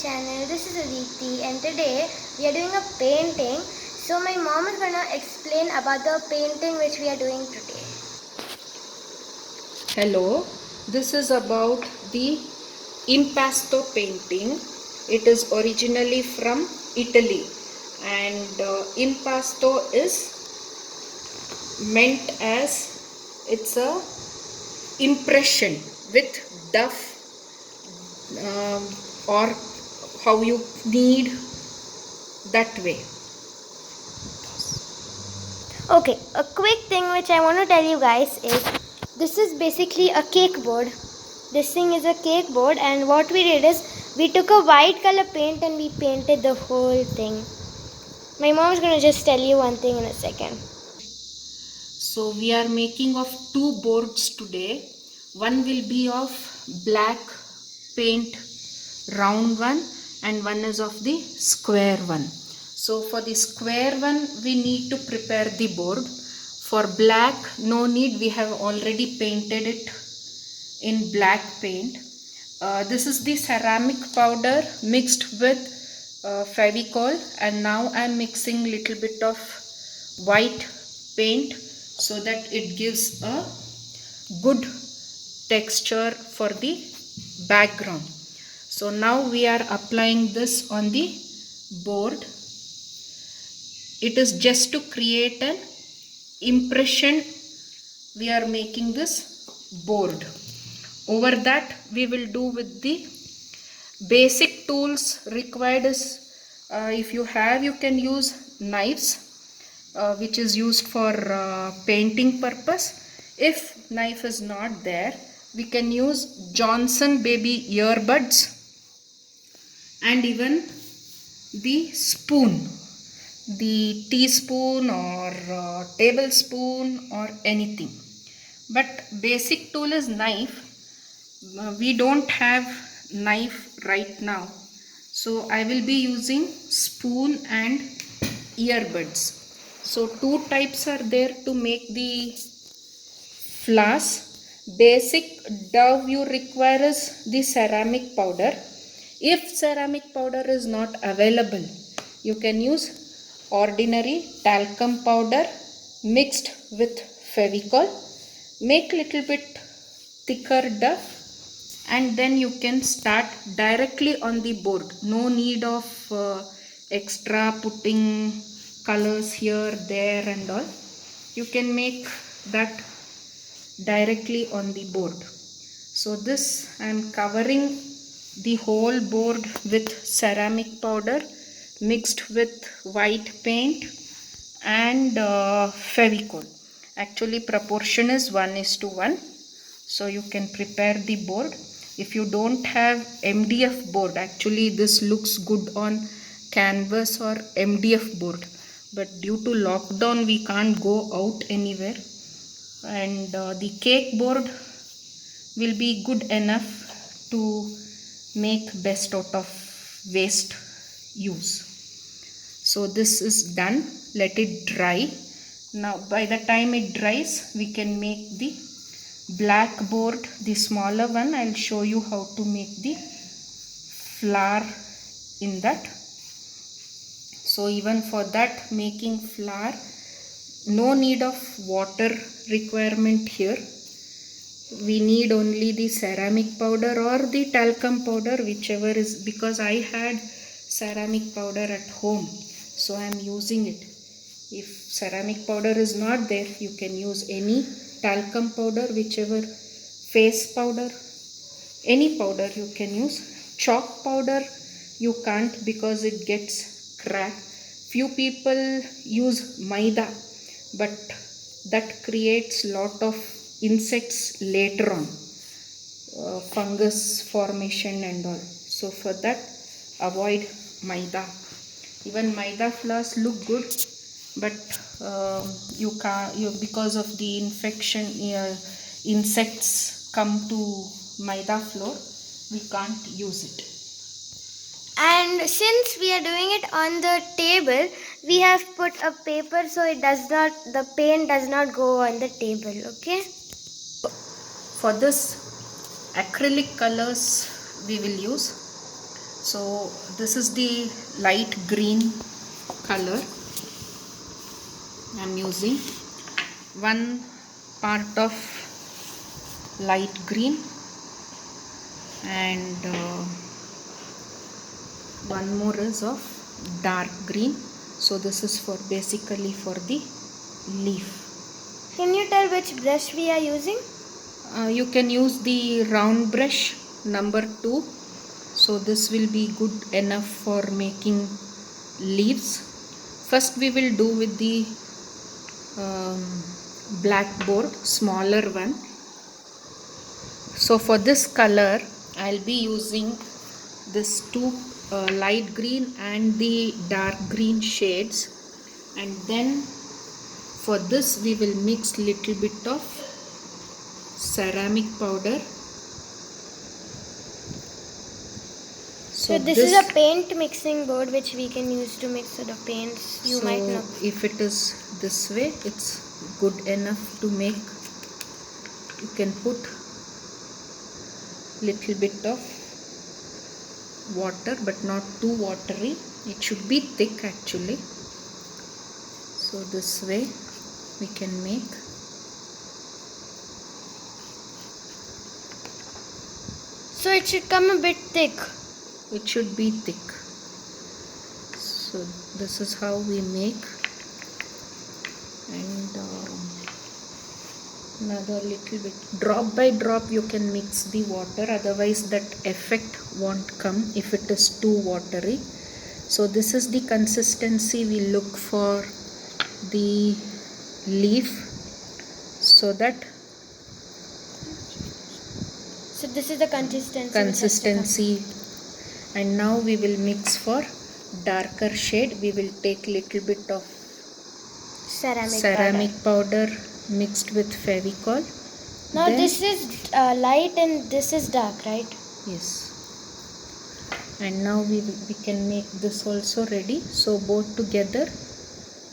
channel. This is Aditi and today we are doing a painting. So my mom is gonna explain about the painting which we are doing today. Hello, this is about the impasto painting. It is originally from Italy and impasto is meant as it's a impression with duff or how you need that way. Okay, a quick thing which I want to tell you guys is this is basically a cake board. This thing is a cake board, and what we did is we took a white color paint and we painted the whole thing. My mom is gonna just tell you one thing in a second. So we are making of two boards today. One will be of black paint round one and one is of the square one. So for the square one we need to prepare the board. For black no need, we have already painted it in black paint. This is the ceramic powder mixed with Fevicol, and now I am mixing little bit of white paint so that it gives a good texture for the background. So now we are applying this on the board. It is just to create an impression. We are making this board. Over that we will do with the basic tools required is if you have, you can use knives which is used for painting purpose. If knife is not there, we can use Johnson baby earbuds and even the spoon, the teaspoon or tablespoon or anything. But basic tool is knife. We don't have knife right now, so I will be using spoon and earbuds. So two types are there to make the flowers. Basic Dove you require is the ceramic powder. If ceramic powder is not available, you can use ordinary talcum powder mixed with Fevicol. Make little bit thicker duff and then you can start directly on the board. No need of extra putting colors here, there and all. You can make that directly on the board. So this I am covering the whole board with ceramic powder mixed with white paint and Fevicol. Actually proportion is 1:1. So you can prepare the board. If you don't have MDF board, actually this looks good on canvas or MDF board, but due to lockdown we can't go out anywhere, and the cake board will be good enough to make best out of waste use. So this is done. Let it dry. Now by the time it dries, we can make the black board, the smaller one. I'll show you how to make the flower in that. So even for that, making flower, no need of water requirement here. We need only the ceramic powder or the talcum powder, whichever is, because I had ceramic powder at home, so I am using it. If ceramic powder is not there, you can use any talcum powder, whichever, face powder, any powder you can use. Chalk powder you can't because it gets cracked. Few people use maida, but that creates lot of insects later on, fungus formation and all. So for that, avoid maida. Even maida flowers look good, but you can't, because of the infection, insects come to maida flour, we can't use it. And since we are doing it on the table, we have put a paper so the paint does not go on the table, okay? For this, acrylic colors we will use. So this is the light green color I'm using. One part of light green and one more is of dark green. So this is for basically for the leaf. Can you tell which brush we are using? You can use the round brush number 2. So this will be good enough for making leaves. First we will do with the blackboard, smaller one. So for this color I'll be using this two light green and the dark green shades, and then for this we will mix little bit of ceramic powder. So this is a paint mixing board which we can use to mix the paints. You might know. If it is this way, it's good enough to make. You can put little bit of water, but not too watery. It should be thick actually. So this way we can make. So it should come a bit thick. It should be thick. So this is how we make. And another little bit, drop by drop you can mix the water, otherwise that effect won't come if it is too watery. So this is the consistency we look for the leaf, so that So this is the consistency. And now we will mix for darker shade. We will take little bit of ceramic powder mixed with Fevicol. Now then, this is light and this is dark, right? Yes. And now we can make this also ready. So both together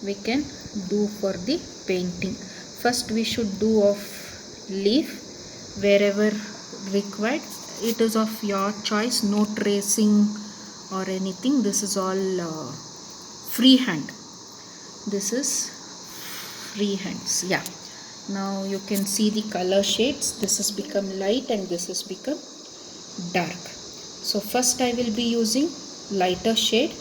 we can do for the painting. First we should do of leaf wherever required. It is of your choice, no tracing or anything. This is all freehand. This is freehands. Yeah. Now you can see the color shades. This has become light and this has become dark. So first I will be using lighter shade.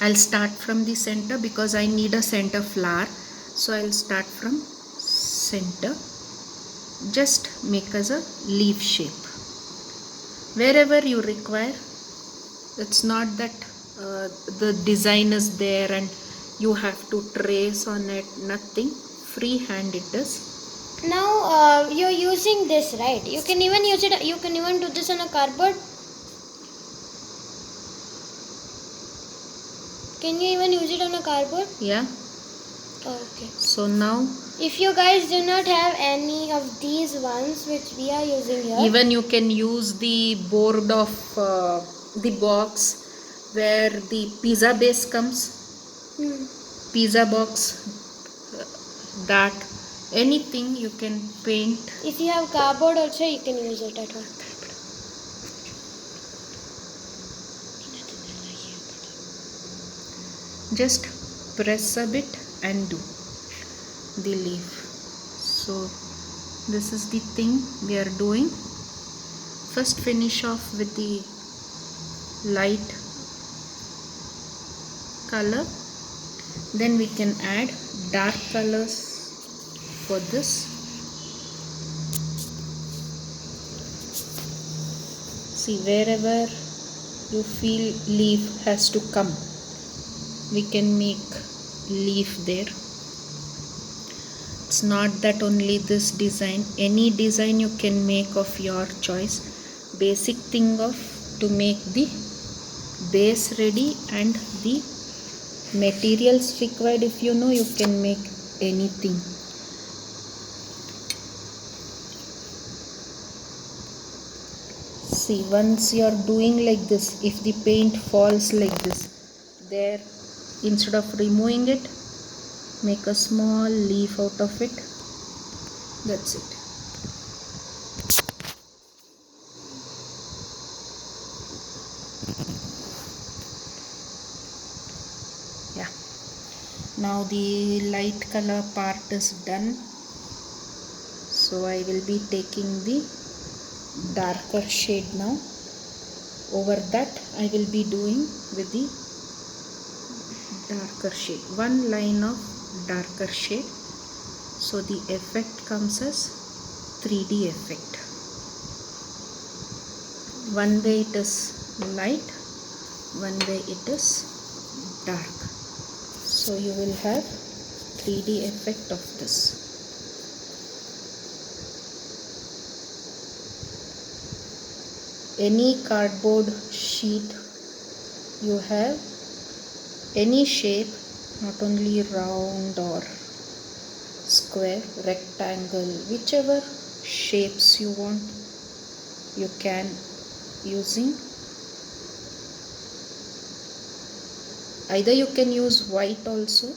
I'll start from the center because I need a center flower. So I'll start from center. Just make as a leaf shape. Wherever you require. It's not that the design is there and you have to trace on it. Nothing. Freehand it is. Now you're using this, right? You can even use it. You can even do this on a cardboard. Can you even use it on a cardboard? Yeah. Okay. So now, if you guys do not have any of these ones which we are using here, even you can use the board of the box where the pizza base comes. Pizza box, that anything you can paint. If you have cardboard also, you can use it at home. Just press a bit and do the leaf. So this is the thing we are doing. First finish off with the light color, then we can add dark colors for this. See, wherever you feel leaf has to come, we can make leaf there. It's not that only this design, any design you can make of your choice. Basic thing of to make the base ready and the materials required, if you know, you can make anything. See, once you are doing like this, if the paint falls like this, there, instead of removing it, make a small leaf out of it. That's it. Yeah, now the light color part is done, so I will be taking the darker shade now. Over that I will be doing with the darker shade, one line of darker shade, so the effect comes as 3D effect. One way it is light, one way it is dark, so you will have 3D effect of this. Any cardboard sheet you have, any shape, not only round or square, rectangle, whichever shapes you want, you can using. Either you can use white also.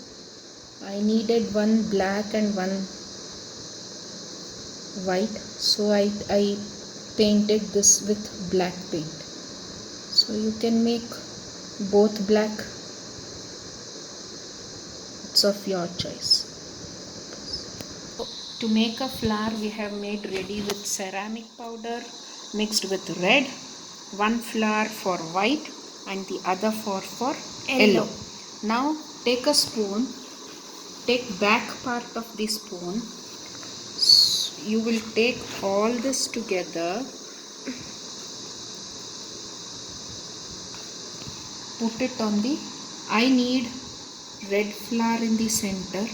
I needed one black and one white, so I painted this with black paint. So you can make both black, it's of your choice. To make a flower, we have made ready with ceramic powder mixed with red, one flower for white and the other for yellow. Now take a spoon, take back part of the spoon. You will take all this together, put it on the, I need red flower in the center,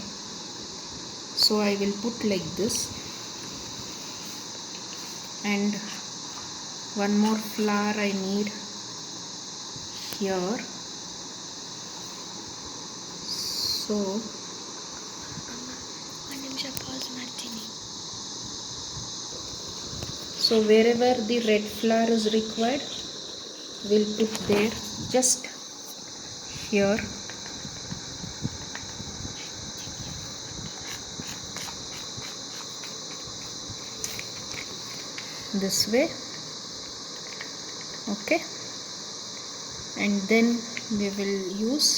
so I will put like this, and one more flower I need here. So wherever the red flower is required, we'll put there, just here. This way, okay, and then we will use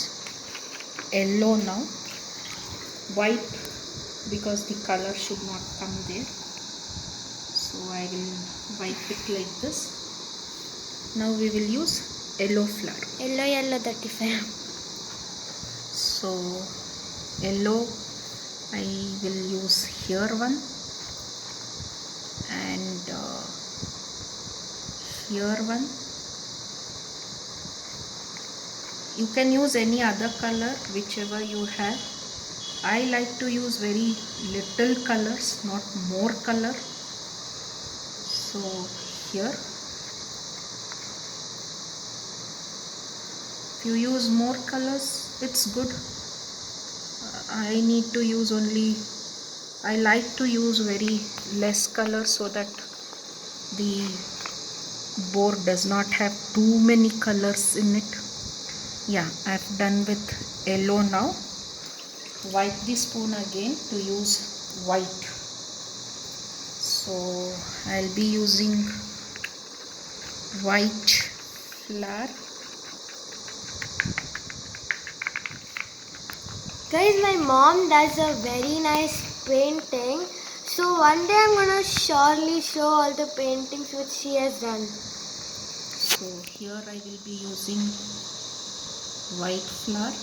yellow now, white because the color should not come there, so I will wipe it like this. Now we will use yellow flower. Yellow 35. So yellow I will use here one, and here one. You can use any other color, whichever you have. I like to use very little colors, not more color. So here, if you use more colors, it's good. I need to use only, I like to use very less color so that the board does not have too many colors in it. Yeah, I've done with yellow now. Wipe the spoon again to use white. So I'll be using white flower. Guys, my mom does a very nice painting. So one day I'm gonna surely show all the paintings which she has done. So here I will be using white flower.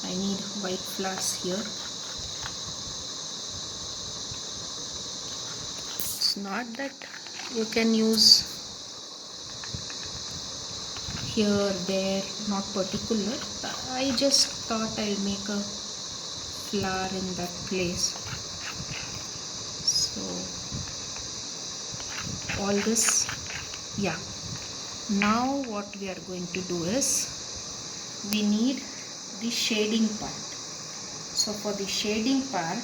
I need white flowers here. It's not that you can use here, there, not particular. I just thought I'll make a flower in that place. So all this, yeah. Now what we are going to do is, we need the shading part. So for the shading part,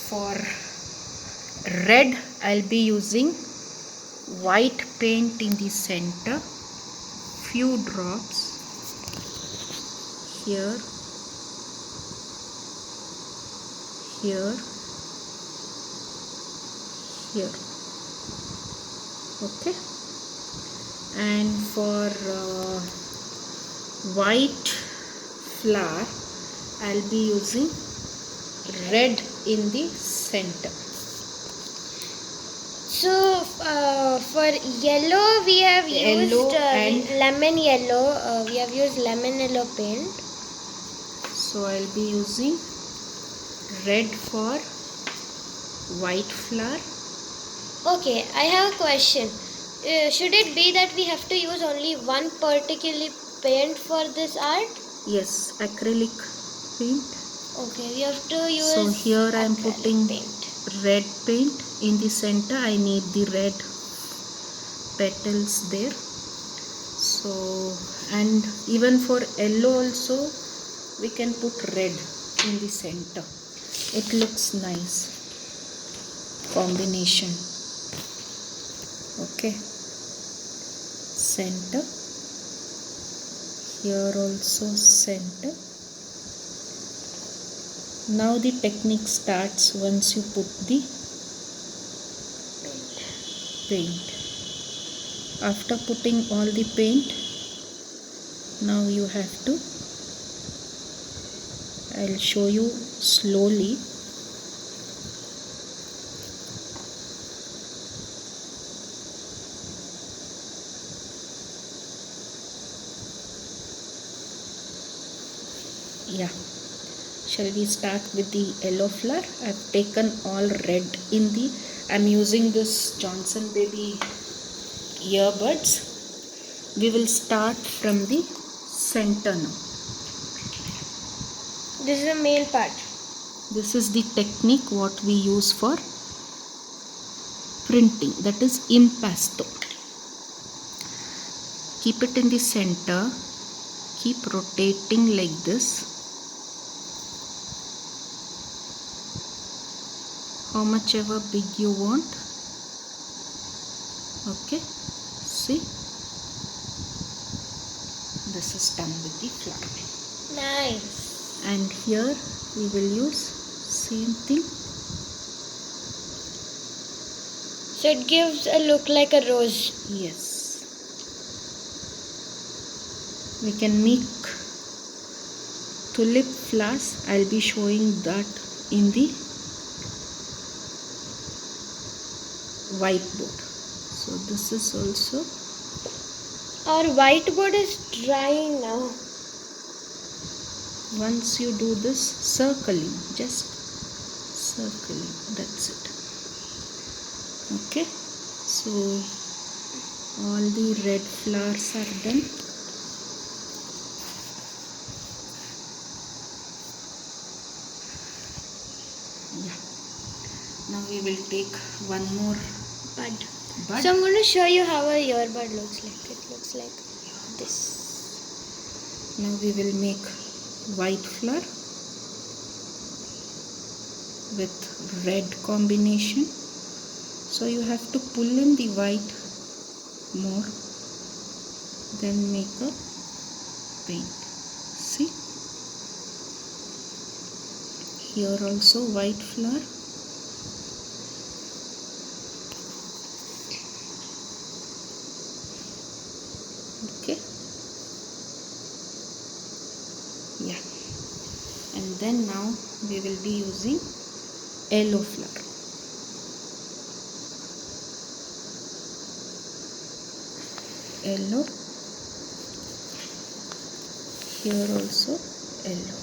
for red I'll be using white paint in the center, few drops here, here, here, okay, And for white flower I'll be using red in the center. So for yellow we have Yellow used and- lemon yellow. We have used lemon yellow paint. So I'll be using red for white flower. Okay, I have a question. Should it be that we have to use only one particular paint for this art? Yes, acrylic paint. Okay, we have to use. So here I am acrylic putting paint. red paint in the center. I need the red petals there. So, and even for yellow also we can put red in the center. It looks nice combination. Okay, center, here also center. Now the technique starts once you put the paint. After putting all the paint, now you have to, I'll show you slowly. Yeah, shall we start with the yellow flower? I've taken all red in the, I'm using this Johnson Baby earbuds. We will start from the center now. This is the main part. This is the technique what we use for printing, that is impasto. Keep it in the center, keep rotating like this. How much ever big you want. Okay, see, this is done with the flower. Nice. And here we will use same thing. So it gives a look like a rose. Yes, we can make tulip flowers. I'll be showing that in the whiteboard. So this is also, Our whiteboard is drying now. once you do this circling, just circling, that's it. Okay, so all the red flowers are done. Yeah, now we will take one more Bud. bud. So I'm going to show you how a earbud looks like. It looks like this. Now we will make white flower with red combination. So you have to pull in the white more, then make a paint. See, here also white flower. Okay, yeah, and then now we will be using yellow flower. Yellow, here also yellow.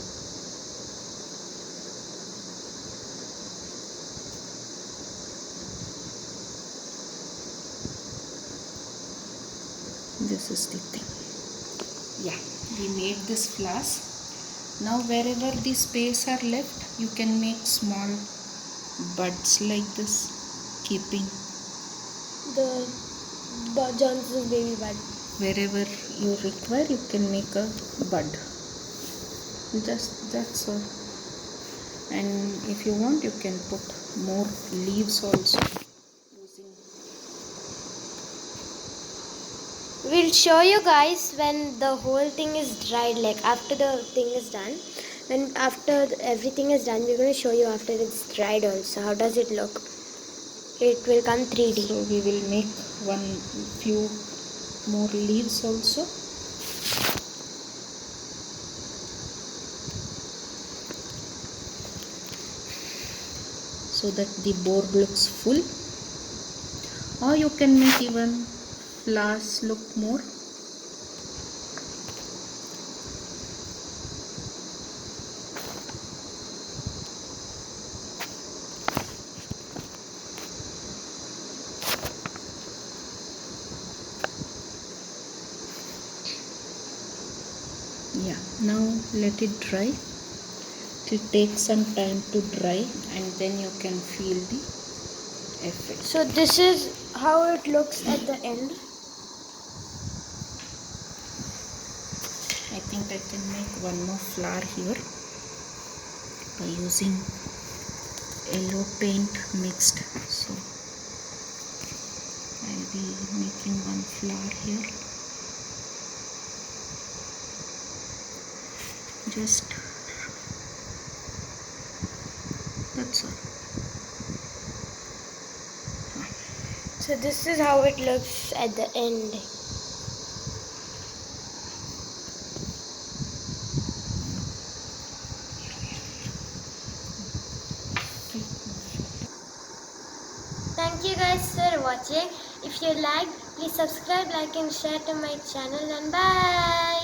This is the thing. Yeah, we made this flowers. Now wherever the space are left, you can make small buds like this, keeping The Johnson's baby bud. wherever you require, you can make a bud. Just that's all. And if you want, you can put more leaves also. We'll show you guys when the whole thing is dried, like after the thing is done. When after everything is done, we're going to show you after it's dried also. How does it look? It will come 3D. So we will make one few more leaves also. So that the board looks full, or you can make even flowers look more. Yeah, now let it dry. It will take some time to dry, and then you can feel the effect. So this is how it looks at the end. I think I can make one more flower here by using yellow paint mixed. So I'll be making one flower here. Just that's all. So this is how it looks at the end. Thank you guys for watching. If you liked, please subscribe, like and share to my channel, and bye.